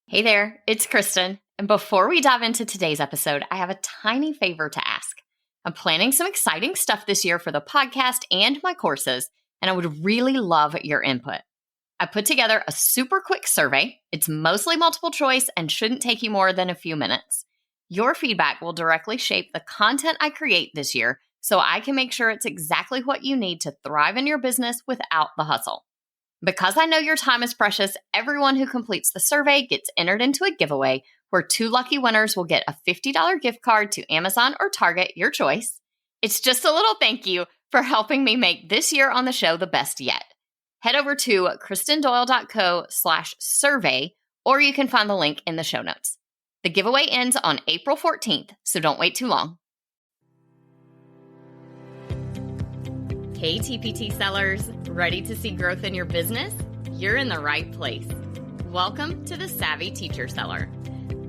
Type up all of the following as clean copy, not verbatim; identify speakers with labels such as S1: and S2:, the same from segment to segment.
S1: Hey there, it's Kristen. And before we dive into today's episode, I have a tiny favor to ask. I'm planning some exciting stuff this year for the podcast and my courses, and I would really love your input. I put together a super quick survey. It's mostly multiple choice and shouldn't take you more than a few minutes. Your feedback will directly shape the content I create this year, so I can make sure it's exactly what you need to thrive in your business without the hustle. Because I know your time is precious, everyone who completes the survey gets entered into a giveaway where 2 lucky winners will get a $50 gift card to Amazon or Target, your choice. It's just a little thank you for helping me make this year on the show the best yet. Head over to kristendoyle.co/survey, or you can find the link in the show notes. The giveaway ends on April 14th, so don't wait too long. Hey TPT sellers, ready to see growth in your business? You're in the right place. Welcome to the Savvy Teacher Seller.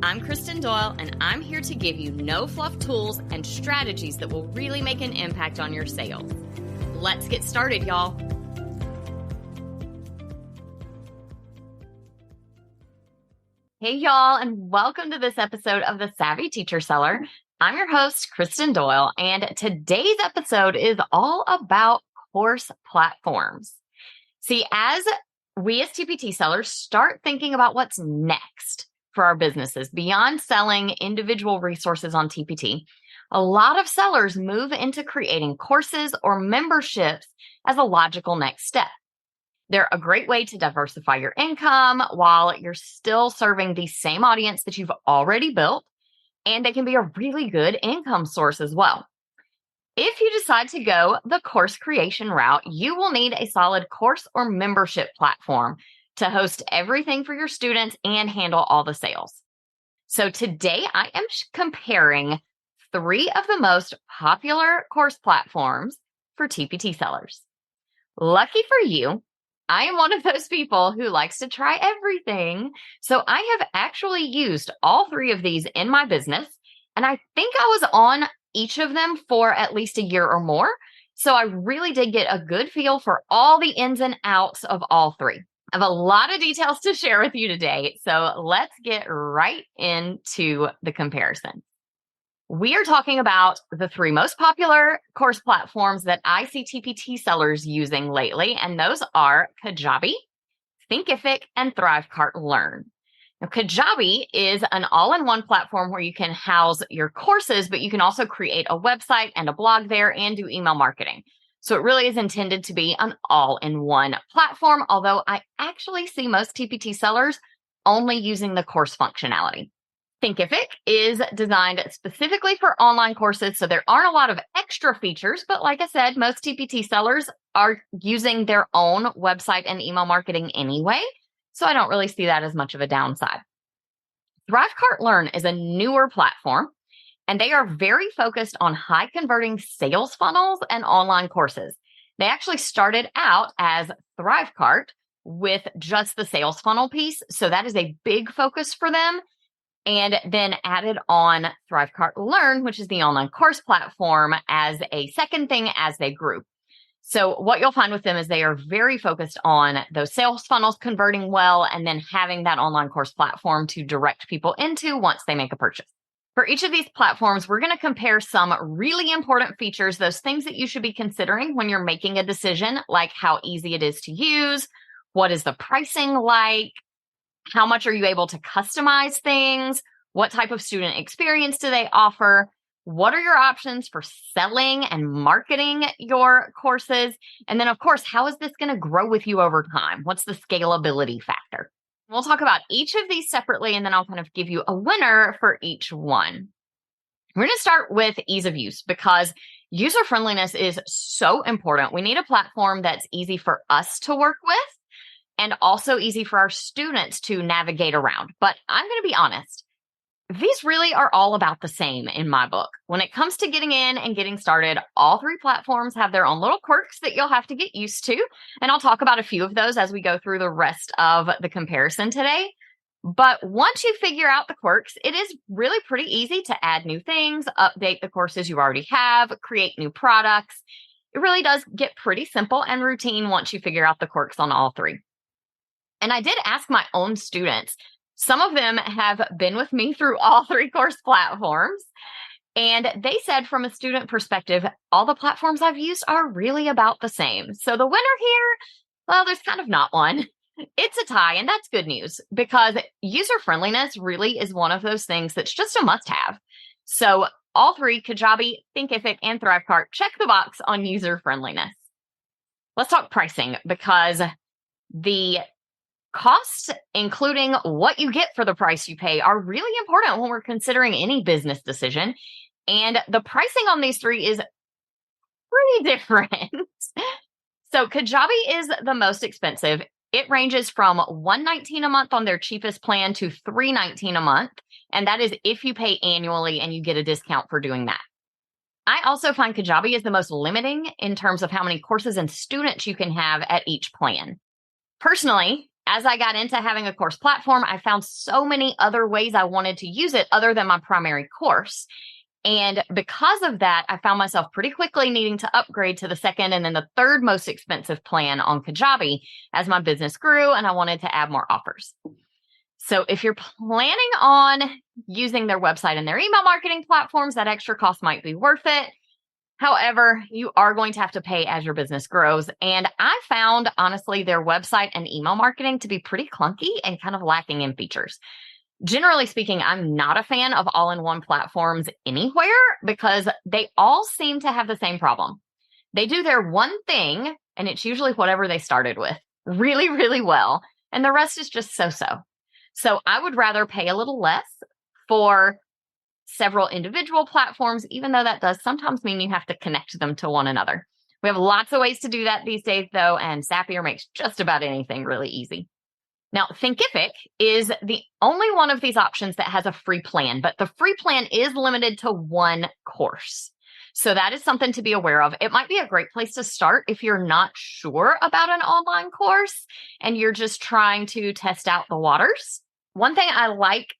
S1: I'm Kristen Doyle, and I'm here to give you no-fluff tools and strategies that will really make an impact on your sales. Let's get started, y'all. Hey, y'all, and welcome to this episode of the Savvy Teacher Seller. I'm your host, Kristen Doyle, and today's episode is all about course platforms. See, as we as TPT sellers start thinking about what's next for our businesses beyond selling individual resources on TPT, a lot of sellers move into creating courses or memberships as a logical next step. They're a great way to diversify your income while you're still serving the same audience that you've already built. And they can be a really good income source as well. If you decide to go the course creation route, you will need a solid course or membership platform to host everything for your students and handle all the sales. So today I am comparing 3 of the most popular course platforms for TPT sellers. Lucky for you, I am one of those people who likes to try everything. So I have actually used all 3 of these in my business, and I think I was on each of them for at least a year or more. So I really did get a good feel for all the ins and outs of all 3. I have a lot of details to share with you today. So let's get right into the comparison. We are talking about the 3 most popular course platforms that I see TPT sellers using lately, and those are Kajabi, Thinkific, and Thrivecart Learn. Now, Kajabi is an all-in-one platform where you can house your courses, but you can also create a website and a blog there and do email marketing. So it really is intended to be an all-in-one platform, although I actually see most TPT sellers only using the course functionality. Thinkific is designed specifically for online courses, so there aren't a lot of extra features, but like I said, most TPT sellers are using their own website and email marketing anyway, so I don't really see that as much of a downside. Thrivecart Learn is a newer platform, and they are very focused on high-converting sales funnels and online courses. They actually started out as Thrivecart with just the sales funnel piece, so that is a big focus for them. And then added on Thrivecart Learn, which is the online course platform, as a second thing as they grew. So what you'll find with them is they are very focused on those sales funnels converting well, and then having that online course platform to direct people into once they make a purchase. For each of these platforms, we're going to compare some really important features, those things that you should be considering when you're making a decision, like how easy it is to use, what is the pricing like, how much are you able to customize things? What type of student experience do they offer? What are your options for selling and marketing your courses? And then, of course, how is this going to grow with you over time? What's the scalability factor? We'll talk about each of these separately, and then I'll kind of give you a winner for each one. We're going to start with ease of use because user friendliness is so important. We need a platform that's easy for us to work with, and also easy for our students to navigate around. But I'm going to be honest, these really are all about the same in my book. When it comes to getting in and getting started, all 3 platforms have their own little quirks that you'll have to get used to. And I'll talk about a few of those as we go through the rest of the comparison today. But once you figure out the quirks, it is really pretty easy to add new things, update the courses you already have, create new products. It really does get pretty simple and routine once you figure out the quirks on all 3. And I did ask my own students Some of them have been with me through all three course platforms. And they said from a student perspective, all the platforms I've used are really about the same. So the winner here, well, there's kind of not one. It's a tie, and that's good news because user friendliness really is one of those things that's just a must have. So all three, Kajabi, Thinkific, and Thrivecart, check the box on user friendliness. Let's talk pricing because the costs, including what you get for the price you pay, are really important when we're considering any business decision. And the pricing on these three is pretty different. So Kajabi is the most expensive. It ranges from $119 a month on their cheapest plan to $319 a month. And that is if you pay annually and you get a discount for doing that. I also find Kajabi is the most limiting in terms of how many courses and students you can have at each plan. Personally, as I got into having a course platform, I found so many other ways I wanted to use it other than my primary course. And because of that, I found myself pretty quickly needing to upgrade to the second and then the third most expensive plan on Kajabi as my business grew and I wanted to add more offers. So if you're planning on using their website and their email marketing platforms, that extra cost might be worth it. However, you are going to have to pay as your business grows. And I found, honestly, their website and email marketing to be pretty clunky and kind of lacking in features. Generally speaking, I'm not a fan of all-in-one platforms anywhere because they all seem to have the same problem. They do their one thing, and it's usually whatever they started with really, really well. And the rest is just so-so. So I would rather pay a little less for several individual platforms, even though that does sometimes mean you have to connect them to one another. We have lots of ways to do that these days, though, and Zapier makes just about anything really easy. Now, Thinkific is the only one of these options that has a free plan, but the free plan is limited to one course. So that is something to be aware of. It might be a great place to start if you're not sure about an online course and you're just trying to test out the waters. One thing I like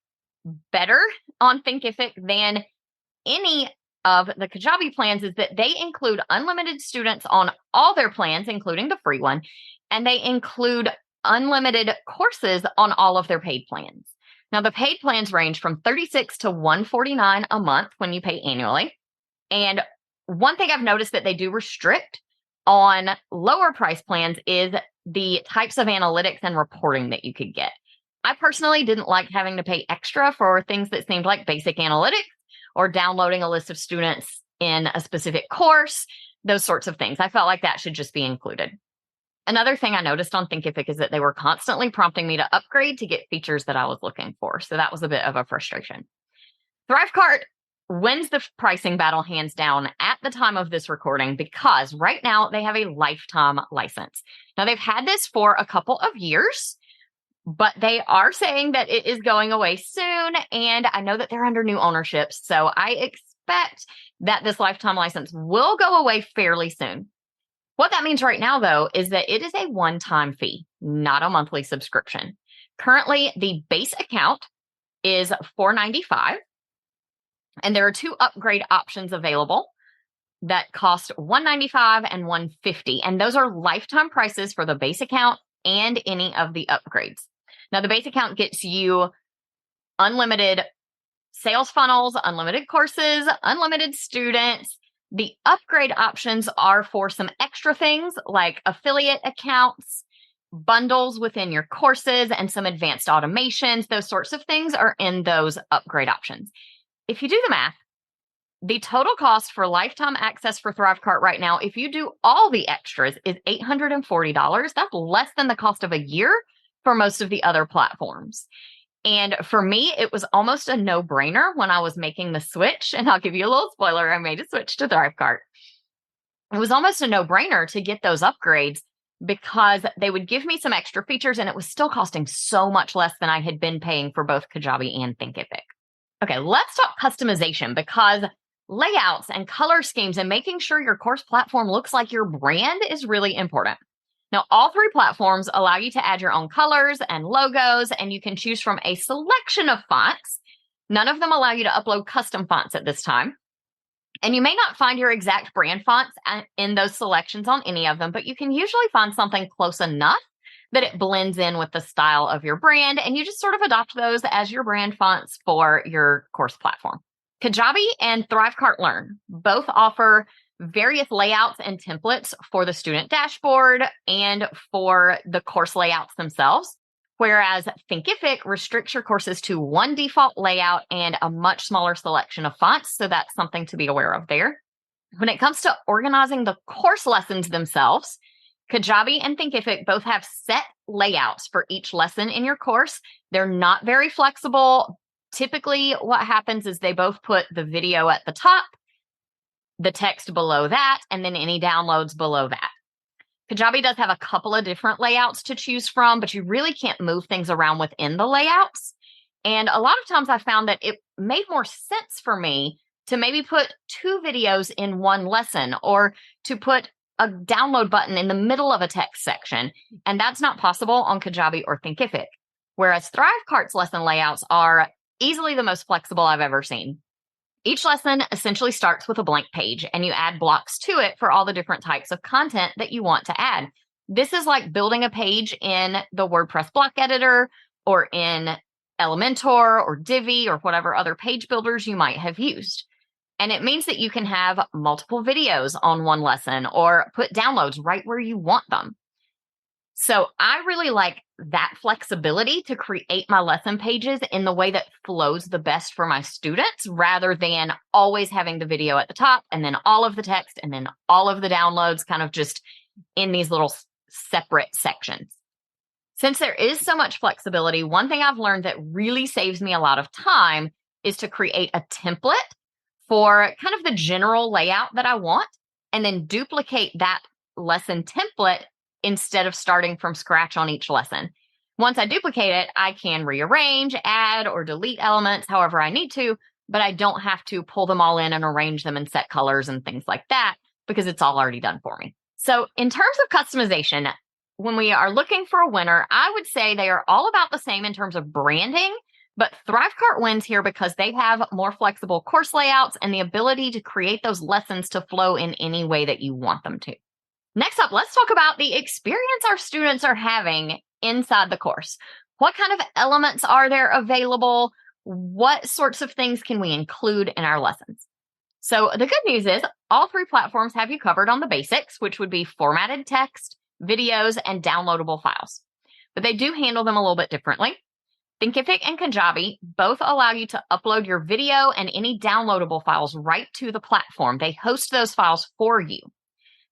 S1: better on Thinkific than any of the Kajabi plans is that they include unlimited students on all their plans, including the free one, and they include unlimited courses on all of their paid plans. Now, the paid plans range from $36 to $149 a month when you pay annually. And one thing I've noticed that they do restrict on lower price plans is the types of analytics and reporting that you could get. I personally didn't like having to pay extra for things that seemed like basic analytics or downloading a list of students in a specific course, those sorts of things. I felt like that should just be included. Another thing I noticed on Thinkific is that they were constantly prompting me to upgrade to get features that I was looking for. So that was a bit of a frustration. Thrivecart wins the pricing battle hands down at the time of this recording because right now they have a lifetime license. Now they've had this for a couple of years, but they are saying that it is going away soon. And I know that they're under new ownership. So I expect that this lifetime license will go away fairly soon. What that means right now, though, is that it is a one-time fee, not a monthly subscription. Currently, the base account is $495, and there are two upgrade options available that cost $195 and $150, and those are lifetime prices for the base account and any of the upgrades. Now, the base account gets you unlimited sales funnels, unlimited courses, unlimited students. The upgrade options are for some extra things like affiliate accounts, bundles within your courses, and some advanced automations. Those sorts of things are in those upgrade options. If you do the math, the total cost for lifetime access for Thrivecart right now, if you do all the extras, is $840. That's less than the cost of a year for most of the other platforms. And for me, it was almost a no-brainer when I was making the switch. And I'll give you a little spoiler, I made a switch to Thrivecart. It was almost a no-brainer to get those upgrades because they would give me some extra features and it was still costing so much less than I had been paying for both Kajabi and Thinkific. Okay, let's talk customization because layouts and color schemes and making sure your course platform looks like your brand is really important. Now, all three platforms allow you to add your own colors and logos, and you can choose from a selection of fonts. None of them allow you to upload custom fonts at this time. And you may not find your exact brand fonts in those selections on any of them, but you can usually find something close enough that it blends in with the style of your brand, and you just sort of adopt those as your brand fonts for your course platform. Kajabi and Thrivecart Learn both offer various layouts and templates for the student dashboard and for the course layouts themselves, whereas Thinkific restricts your courses to one default layout and a much smaller selection of fonts, so that's something to be aware of there. When it comes to organizing the course lessons themselves, Kajabi and Thinkific both have set layouts for each lesson in your course. They're not very flexible. Typically, what happens is they both put the video at the top, the text below that, and then any downloads below that. Kajabi does have a couple of different layouts to choose from, but you really can't move things around within the layouts. And a lot of times I found that it made more sense for me to maybe put 2 videos in one lesson, or to put a download button in the middle of a text section. And that's not possible on Kajabi or Thinkific. Whereas Thrivecart's lesson layouts are easily the most flexible I've ever seen. Each lesson essentially starts with a blank page, and you add blocks to it for all the different types of content that you want to add. This is like building a page in the WordPress block editor or in Elementor or Divi or whatever other page builders you might have used. And it means that you can have multiple videos on one lesson or put downloads right where you want them. So I really like that flexibility to create my lesson pages in the way that flows the best for my students, rather than always having the video at the top and then all of the text and then all of the downloads kind of just in these little separate sections. Since there is so much flexibility, one thing I've learned that really saves me a lot of time is to create a template for kind of the general layout that I want, and then duplicate that lesson template instead of starting from scratch on each lesson. Once I duplicate it, I can rearrange, add, or delete elements however I need to, but I don't have to pull them all in and arrange them and set colors and things like that, because it's all already done for me. So in terms of customization, when we are looking for a winner, I would say they are all about the same in terms of branding, but Thrivecart wins here because they have more flexible course layouts and the ability to create those lessons to flow in any way that you want them to. Next up, let's talk about the experience our students are having inside the course. What kind of elements are there available? What sorts of things can we include in our lessons? So the good news is all 3 platforms have you covered on the basics, which would be formatted text, videos, and downloadable files. But they do handle them a little bit differently. Thinkific and Kajabi both allow you to upload your video and any downloadable files right to the platform. They host those files for you.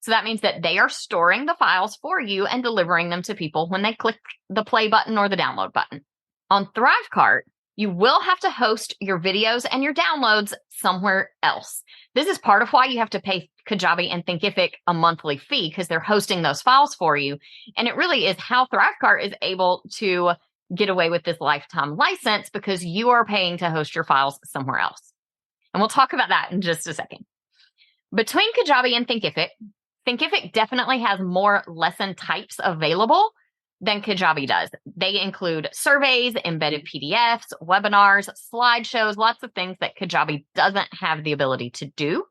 S1: So that means that they are storing the files for you and delivering them to people when they click the play button or the download button. On Thrivecart, you will have to host your videos and your downloads somewhere else. This is part of why you have to pay Kajabi and Thinkific a monthly fee, because they're hosting those files for you. And it really is how Thrivecart is able to get away with this lifetime license, because you are paying to host your files somewhere else. And we'll talk about that in just a second. Between Kajabi and Thinkific definitely has more lesson types available than Kajabi does. They include surveys, embedded PDFs, webinars, slideshows, lots of things that Kajabi doesn't have the ability to do.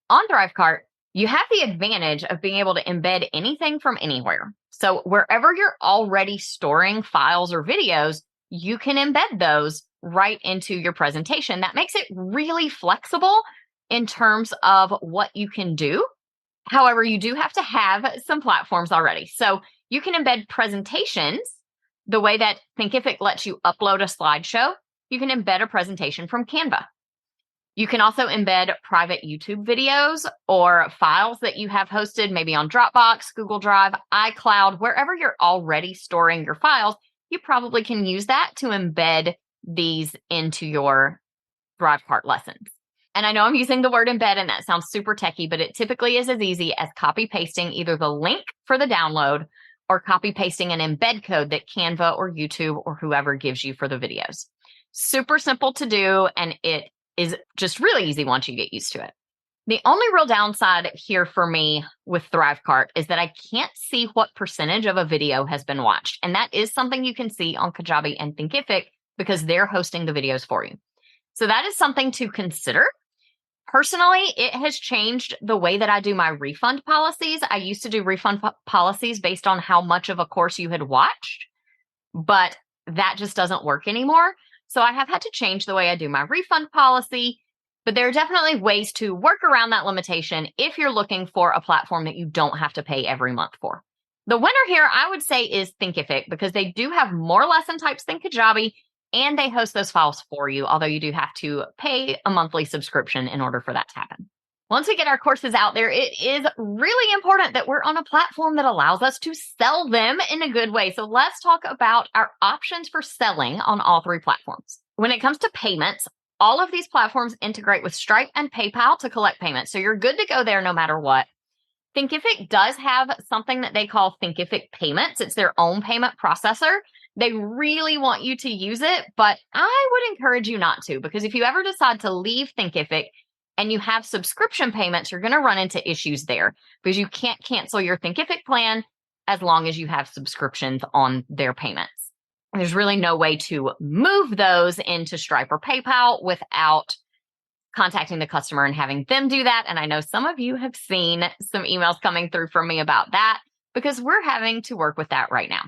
S1: On Thrivecart, you have the advantage of being able to embed anything from anywhere. So wherever you're already storing files or videos, you can embed those right into your presentation. That makes it really flexible in terms of what you can do. However, you do have to have some platforms already. So you can embed presentations the way that Thinkific lets you upload a slideshow. You can embed a presentation from Canva. You can also embed private YouTube videos or files that you have hosted maybe on Dropbox, Google Drive, iCloud, wherever you're already storing your files. You probably can use that to embed these into your Thrivecart lessons. And I know I'm using the word embed and that sounds super techy, but it typically is as easy as copy pasting either the link for the download or copy pasting an embed code that Canva or YouTube or whoever gives you for the videos. Super simple to do, and it is just really easy once you get used to it. The only real downside here for me with Thrivecart is that I can't see what percentage of a video has been watched. And that is something you can see on Kajabi and Thinkific because they're hosting the videos for you. So that is something to consider. Personally, it has changed the way that I do my refund policies. I used to do refund policies based on how much of a course you had watched, but that just doesn't work anymore. So I have had to change the way I do my refund policy, but there are definitely ways to work around that limitation if you're looking for a platform that you don't have to pay every month for. The winner here, I would say, is Thinkific, because they do have more lesson types than Kajabi, and they host those files for you, although you do have to pay a monthly subscription in order for that to happen. Once we get our courses out there, it is really important that we're on a platform that allows us to sell them in a good way. So let's talk about our options for selling on all three platforms. When it comes to payments, all of these platforms integrate with Stripe and PayPal to collect payments. So you're good to go there no matter what. Thinkific does have something that they call Thinkific Payments. It's their own payment processor. They really want you to use it, but I would encourage you not to, because if you ever decide to leave Thinkific and you have subscription payments, you're going to run into issues there, because you can't cancel your Thinkific plan as long as you have subscriptions on their payments. There's really no way to move those into Stripe or PayPal without contacting the customer and having them do that. And I know some of you have seen some emails coming through from me about that, because we're having to work with that right now.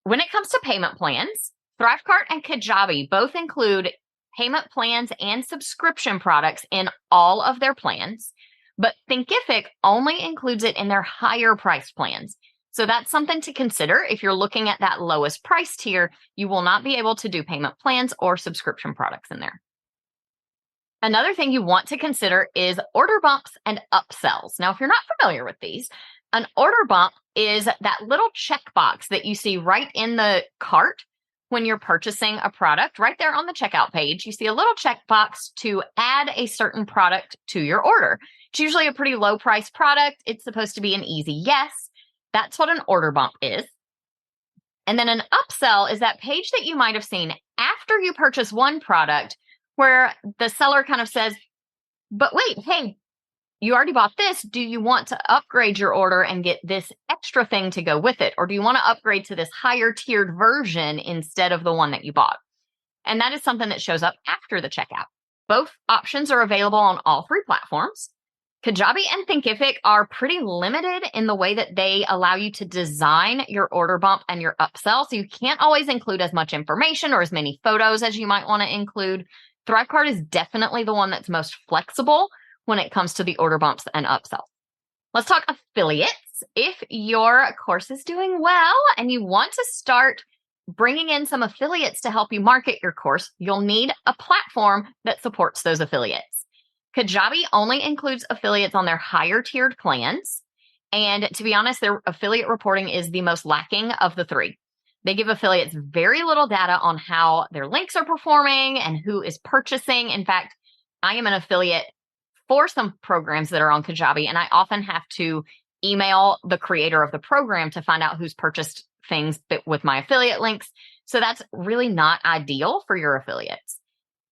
S1: When it comes to payment plans, Thrivecart and Kajabi both include payment plans and subscription products in all of their plans, but Thinkific only includes it in their higher price plans. So that's something to consider. If you're looking at that lowest price tier, you will not be able to do payment plans or subscription products in there. Another thing you want to consider is order bumps and upsells. Now, if you're not familiar with these, an order bump is that little checkbox that you see right in the cart when you're purchasing a product. Right there on the checkout page, you see a little checkbox to add a certain product to your order. It's usually a pretty low price product. It's supposed to be an easy yes. That's what an order bump is. And then an upsell is that page that you might have seen after you purchase one product, where the seller kind of says, but wait, hey, you already bought this. Do you want to upgrade your order and get this extra thing to go with it? Or do you want to upgrade to this higher tiered version instead of the one that you bought? And that is something that shows up after the checkout. Both options are available on all three platforms. Kajabi and Thinkific are pretty limited in the way that they allow you to design your order bump and your upsell. So you can't always include as much information or as many photos as you might want to include. Thrivecart is definitely the one that's most flexible when it comes to the order bumps and upsells. Let's talk affiliates. If your course is doing well and you want to start bringing in some affiliates to help you market your course, you'll need a platform that supports those affiliates. Kajabi only includes affiliates on their higher tiered plans. And to be honest, their affiliate reporting is the most lacking of the three. They give affiliates very little data on how their links are performing and who is purchasing. In fact, I am an affiliate for some programs that are on Kajabi, and I often have to email the creator of the program to find out who's purchased things with my affiliate links. So that's really not ideal for your affiliates.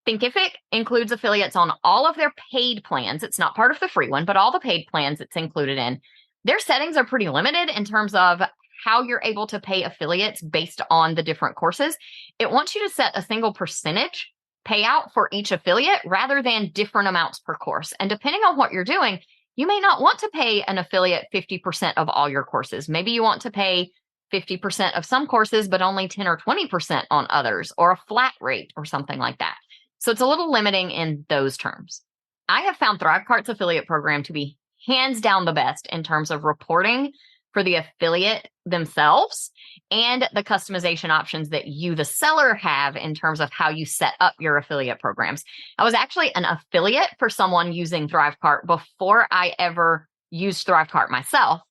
S1: Thinkific includes affiliates on all of their paid plans. It's not part of the free one, but all the paid plans it's included in. Their settings are pretty limited in terms of how you're able to pay affiliates based on the different courses. It wants you to set a single percentage payout for each affiliate rather than different amounts per course. And depending on what you're doing, you may not want to pay an affiliate 50% of all your courses. Maybe you want to pay 50% of some courses, but only 10 or 20% on others, or a flat rate or something like that. So it's a little limiting in those terms. I have found Thrivecart's affiliate program to be hands down the best in terms of reporting for the affiliate themselves and the customization options that you, the seller, have in terms of how you set up your affiliate programs. I was actually an affiliate for someone using Thrivecart before I ever used Thrivecart myself.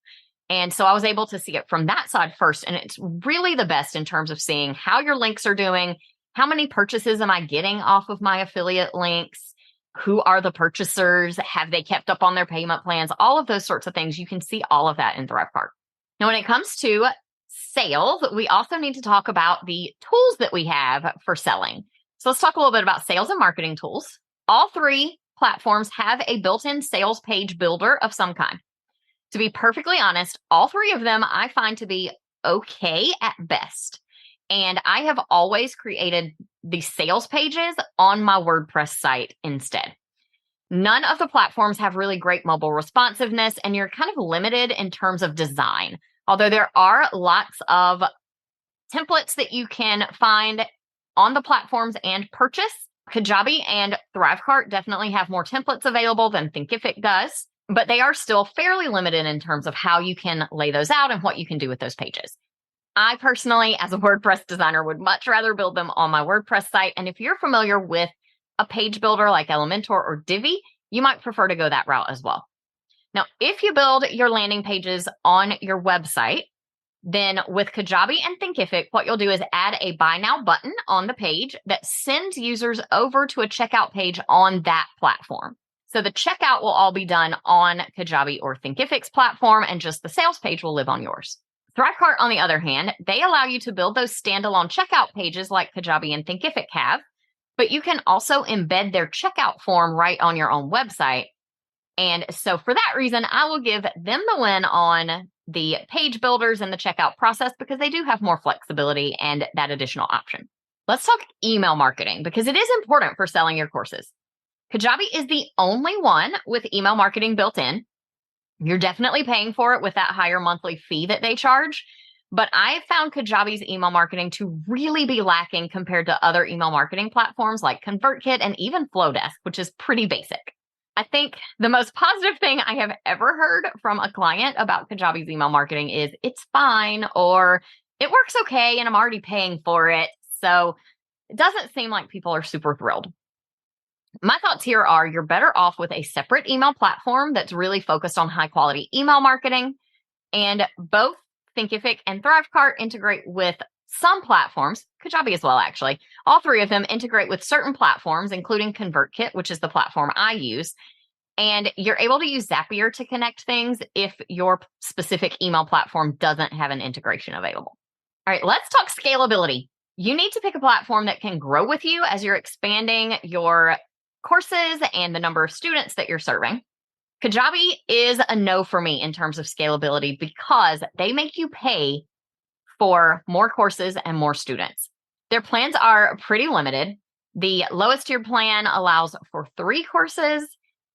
S1: And so I was able to see it from that side first. And it's really the best in terms of seeing how your links are doing. How many purchases am I getting off of my affiliate links? Who are the purchasers? Have they kept up on their payment plans? All of those sorts of things. You can see all of that in Thrivecart. Now, when it comes to sales, we also need to talk about the tools that we have for selling. So let's talk a little bit about sales and marketing tools. All three platforms have a built-in sales page builder of some kind. To be perfectly honest, all three of them I find to be okay at best. And I have always created the sales pages on my WordPress site instead. None of the platforms have really great mobile responsiveness, and you're kind of limited in terms of design. Although there are lots of templates that you can find on the platforms and purchase. Kajabi and Thrivecart definitely have more templates available than Thinkific does, but they are still fairly limited in terms of how you can lay those out and what you can do with those pages. I personally, as a WordPress designer, would much rather build them on my WordPress site. And if you're familiar with a page builder like Elementor or Divi, you might prefer to go that route as well. Now, if you build your landing pages on your website, then with Kajabi and Thinkific, what you'll do is add a buy now button on the page that sends users over to a checkout page on that platform. So the checkout will all be done on Kajabi or Thinkific's platform, and just the sales page will live on yours. Thrivecart, on the other hand, they allow you to build those standalone checkout pages like Kajabi and Thinkific have, but you can also embed their checkout form right on your own website. And so for that reason, I will give them the win on the page builders and the checkout process because they do have more flexibility and that additional option. Let's talk email marketing because it is important for selling your courses. Kajabi is the only one with email marketing built in. You're definitely paying for it with that higher monthly fee that they charge. But I found Kajabi's email marketing to really be lacking compared to other email marketing platforms like ConvertKit and even Flowdesk, which is pretty basic. I think the most positive thing I have ever heard from a client about Kajabi's email marketing is it's fine or it works okay and I'm already paying for it. So it doesn't seem like people are super thrilled. My thoughts here are you're better off with a separate email platform that's really focused on high quality email marketing. And both Thinkific and Thrivecart integrate with some platforms, Kajabi as well, actually. All three of them integrate with certain platforms, including ConvertKit, which is the platform I use. And you're able to use Zapier to connect things if your specific email platform doesn't have an integration available. All right, let's talk scalability. You need to pick a platform that can grow with you as you're expanding your courses and the number of students that you're serving. Kajabi is a no for me in terms of scalability because they make you pay for more courses and more students. Their plans are pretty limited. The lowest tier plan allows for 3 courses.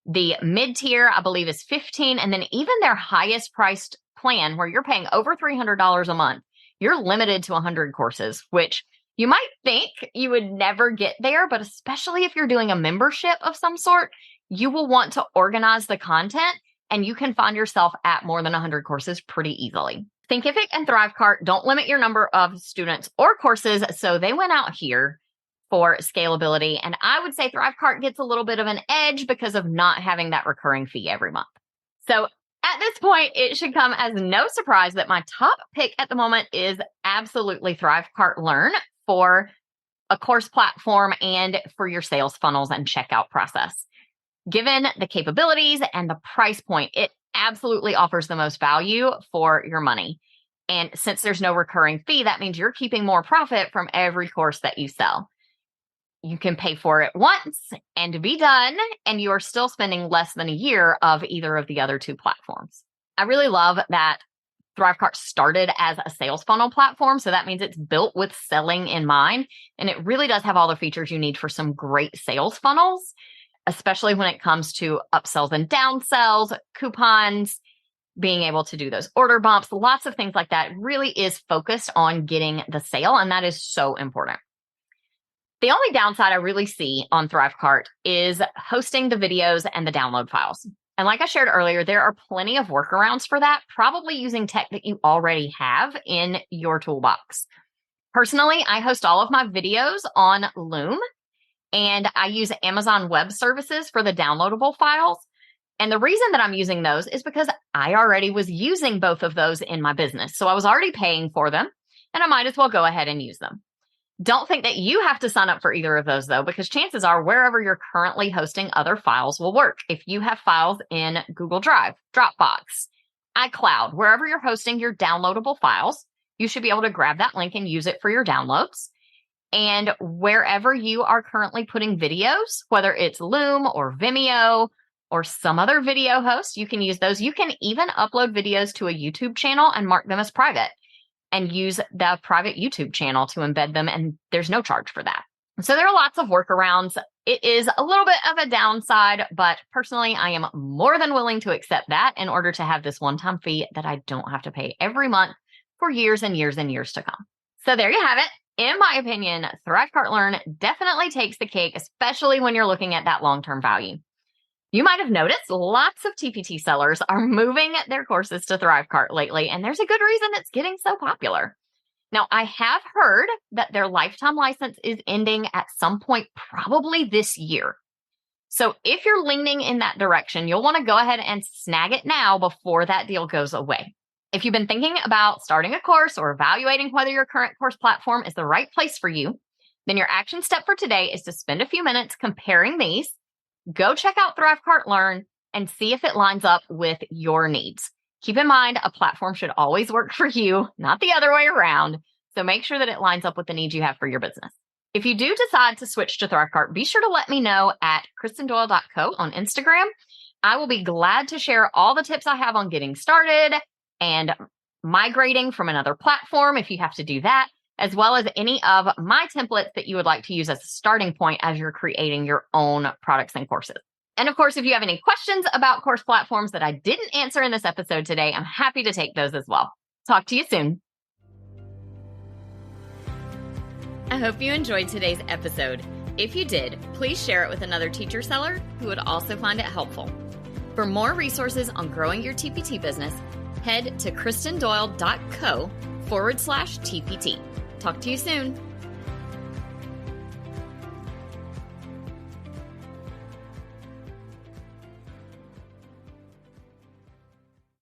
S1: The mid tier, I believe, is 15. And then even their highest priced plan, where you're paying over $300 a month, you're limited to 100 courses, which you might think you would never get there. But especially if you're doing a membership of some sort, you will want to organize the content and you can find yourself at more than 100 courses pretty easily. Thinkific and Thrivecart don't limit your number of students or courses, so they went out here for scalability. And I would say Thrivecart gets a little bit of an edge because of not having that recurring fee every month. So at this point, it should come as no surprise that my top pick at the moment is absolutely Thrivecart Learn for a course platform and for your sales funnels and checkout process. Given the capabilities and the price point, it absolutely offers the most value for your money. And since there's no recurring fee, that means you're keeping more profit from every course that you sell. You can pay for it once and be done, and you are still spending less than a year of either of the other 2 platforms. I really love that Thrivecart started as a sales funnel platform, so that means it's built with selling in mind, and it really does have all the features you need for some great sales funnels, especially when it comes to upsells and downsells, coupons, being able to do those order bumps, lots of things like that. It really is focused on getting the sale, and that is so important. The only downside I really see on Thrivecart is hosting the videos and the download files. And like I shared earlier, there are plenty of workarounds for that, probably using tech that you already have in your toolbox. Personally, I host all of my videos on Loom, and I use Amazon Web Services for the downloadable files. And the reason that I'm using those is because I already was using both of those in my business. So I was already paying for them, and I might as well go ahead and use them. Don't think that you have to sign up for either of those, though, because chances are wherever you're currently hosting other files will work. If you have files in Google Drive, Dropbox, iCloud, wherever you're hosting your downloadable files, you should be able to grab that link and use it for your downloads. And wherever you are currently putting videos, whether it's Loom or Vimeo or some other video host, you can use those. You can even upload videos to a YouTube channel and mark them as private and use the private YouTube channel to embed them. And there's no charge for that. So there are lots of workarounds. It is a little bit of a downside, but personally, I am more than willing to accept that in order to have this one-time fee that I don't have to pay every month for years and years and years to come. So there you have it. In my opinion, Thrivecart Learn definitely takes the cake, especially when you're looking at that long-term value. You might have noticed lots of TPT sellers are moving their courses to Thrivecart lately, and there's a good reason it's getting so popular. Now, I have heard that their lifetime license is ending at some point, probably this year. So if you're leaning in that direction, you'll want to go ahead and snag it now before that deal goes away. If you've been thinking about starting a course or evaluating whether your current course platform is the right place for you, then your action step for today is to spend a few minutes comparing these. Go check out Thrivecart Learn and see if it lines up with your needs. Keep in mind, a platform should always work for you, not the other way around. So make sure that it lines up with the needs you have for your business. If you do decide to switch to Thrivecart, be sure to let me know at kristindoyle.co on Instagram. I will be glad to share all the tips I have on getting started and migrating from another platform if you have to do that, as well as any of my templates that you would like to use as a starting point as you're creating your own products and courses. And of course, if you have any questions about course platforms that I didn't answer in this episode today, I'm happy to take those as well. Talk to you soon. I hope you enjoyed today's episode. If you did, please share it with another teacher seller who would also find it helpful. For more resources on growing your TPT business, head to kristindoyle.co/TPT. Talk to you soon.